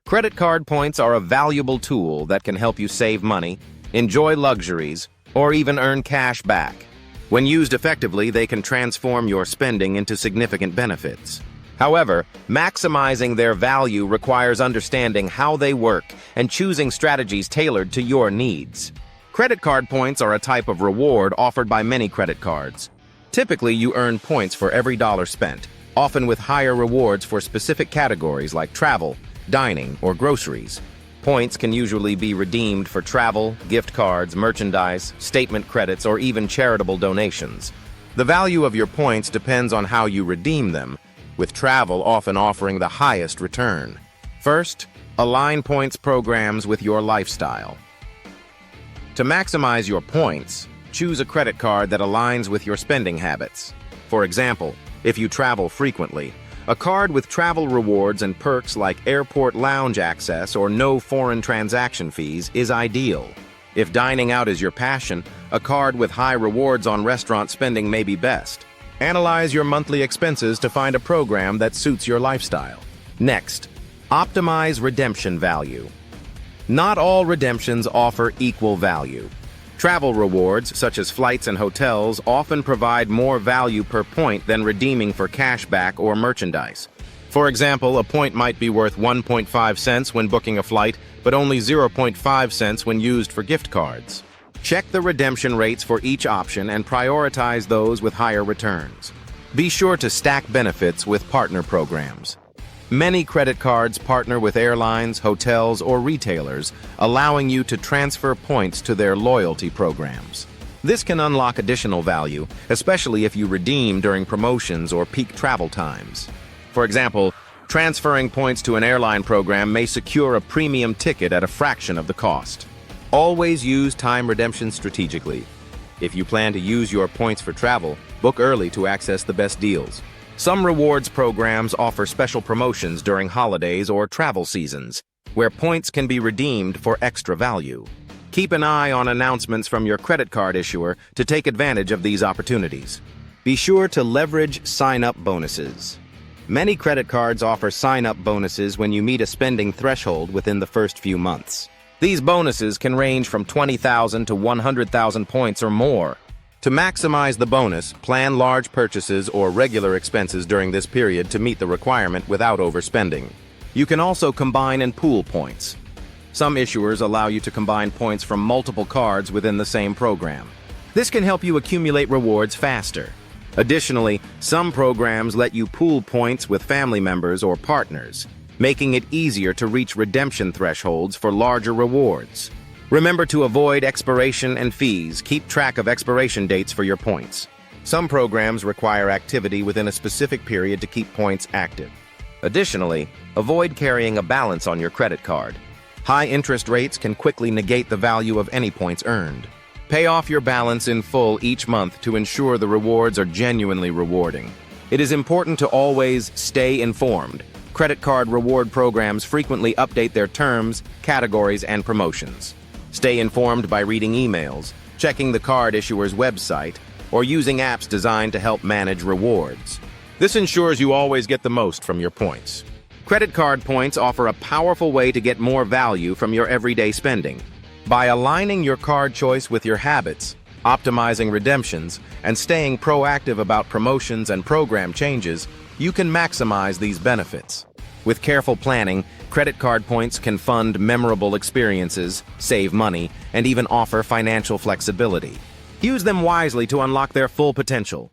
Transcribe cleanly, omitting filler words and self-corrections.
Credit card points are a valuable tool that can help you save money, enjoy luxuries, or even earn cash back. When used effectively, they can transform your spending into significant benefits. However, maximizing their value requires understanding how they work and choosing strategies tailored to your needs. Credit card points are a type of reward offered by many credit cards. Typically, you earn points for every dollar spent, often with higher rewards for specific categories like travel, dining, or groceries. Points can usually be redeemed for travel, gift cards, merchandise, statement credits, or even charitable donations. The value of your points depends on how you redeem them, with travel often offering the highest return. First, align points programs with your lifestyle. To maximize your points, choose a credit card that aligns with your spending habits. For example, if you travel frequently, a card with travel rewards and perks like airport lounge access or no foreign transaction fees is ideal. If dining out is your passion, a card with high rewards on restaurant spending may be best. Analyze your monthly expenses to find a program that suits your lifestyle. Next, optimize redemption value. Not all redemptions offer equal value. Travel rewards, such as flights and hotels, often provide more value per point than redeeming for cashback or merchandise. For example, a point might be worth 1.5 cents when booking a flight, but only 0.5 cents when used for gift cards. Check the redemption rates for each option and prioritize those with higher returns. Be sure to stack benefits with partner programs. Many credit cards partner with airlines, hotels, or retailers, allowing you to transfer points to their loyalty programs. This can unlock additional value, especially if you redeem during promotions or peak travel times. For example, transferring points to an airline program may secure a premium ticket at a fraction of the cost. Always use time redemption strategically. If you plan to use your points for travel, book early to access the best deals. Some rewards programs offer special promotions during holidays or travel seasons, where points can be redeemed for extra value. Keep an eye on announcements from your credit card issuer to take advantage of these opportunities. Be sure to leverage sign-up bonuses. Many credit cards offer sign-up bonuses when you meet a spending threshold within the first few months. These bonuses can range from 20,000 to 100,000 points or more. To maximize the bonus, plan large purchases or regular expenses during this period to meet the requirement without overspending. You can also combine and pool points. Some issuers allow you to combine points from multiple cards within the same program. This can help you accumulate rewards faster. Additionally, some programs let you pool points with family members or partners, making it easier to reach redemption thresholds for larger rewards. Remember to avoid expiration and fees. Keep track of expiration dates for your points. Some programs require activity within a specific period to keep points active. Additionally, avoid carrying a balance on your credit card. High interest rates can quickly negate the value of any points earned. Pay off your balance in full each month to ensure the rewards are genuinely rewarding. It is important to always stay informed. Credit card reward programs frequently update their terms, categories, and promotions. Stay informed by reading emails, checking the card issuer's website, or using apps designed to help manage rewards. This ensures you always get the most from your points. Credit card points offer a powerful way to get more value from your everyday spending. By aligning your card choice with your habits, optimizing redemptions, and staying proactive about promotions and program changes, you can maximize these benefits. With careful planning, credit card points can fund memorable experiences, save money, and even offer financial flexibility. Use them wisely to unlock their full potential.